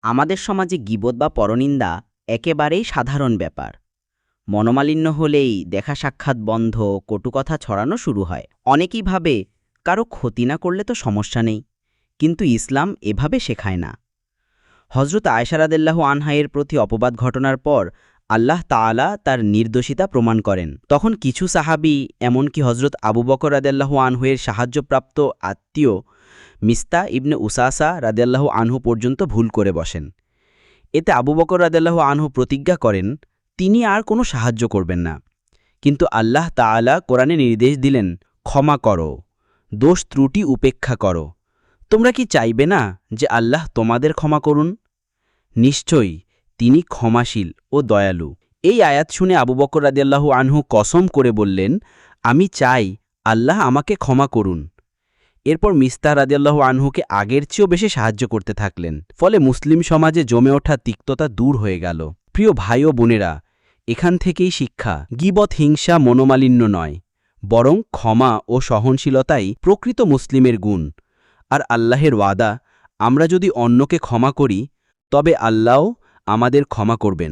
আমাদের সমাজে গীবত বা পরনিন্দা একেবারেই সাধারণ ব্যাপার। মনোমালিন্য হলেই দেখা সাক্ষাৎ বন্ধ, কটুকথা ছড়ানো শুরু হয়। অনেকেই ভাবে কারো ক্ষতি না করলে তো সমস্যা নেই, কিন্তু ইসলাম এভাবে শেখায় না। হজরত আয়েশা রাদিয়াল্লাহু আনহা এর প্রতি অপবাদ ঘটনার পর আল্লাহ তাআলা তার নির্দোষিতা প্রমাণ করেন। তখন কিছু সাহাবী, এমনকি হজরত আবু বকর রাদিয়াল্লাহু আনহু এর সাহায্যপ্রাপ্ত আত্মীয় মিস্তা ইবনে উসাসা রাদিয়াল্লাহু আনহু পর্যন্ত ভুল করে বসেন। এতে আবু বকর রাদিয়াল্লাহু আনহু প্রতিজ্ঞা করেন তিনি আর কোনো সাহায্য করবেন না। কিন্তু আল্লাহ তাআলা কোরআনে নির্দেশ দিলেন, ক্ষমা করো, দোষ ত্রুটি উপেক্ষা করো। তোমরা কি চাইবে না যে আল্লাহ তোমাদের ক্ষমা করুন? নিশ্চয়ই তিনি ক্ষমাশীল ও দয়ালু। এই আয়াত শুনে আবু বকর রাদিয়াল্লাহু আনহু কসম করে বললেন, আমি চাই আল্লাহ আমাকে ক্ষমা করুন। এরপর মিস্তাহ রাদিয়াল্লাহু আনহুকে আগের চেয়েও বেশি সাহায্য করতে থাকলেন। ফলে মুসলিম সমাজে জমে ওঠা তিক্ততা দূর হয়ে গেল। প্রিয় ভাই ও বোনেরা, এখান থেকেই শিক্ষা, গীবত হিংসা মনোমালিন্য নয়, বরং ক্ষমা ও সহনশীলতাই প্রকৃত মুসলিমের গুণ। আর আল্লাহের ওয়াদা, আমরা যদি অন্যকে ক্ষমা করি তবে আল্লাহও আমাদের ক্ষমা করবেন।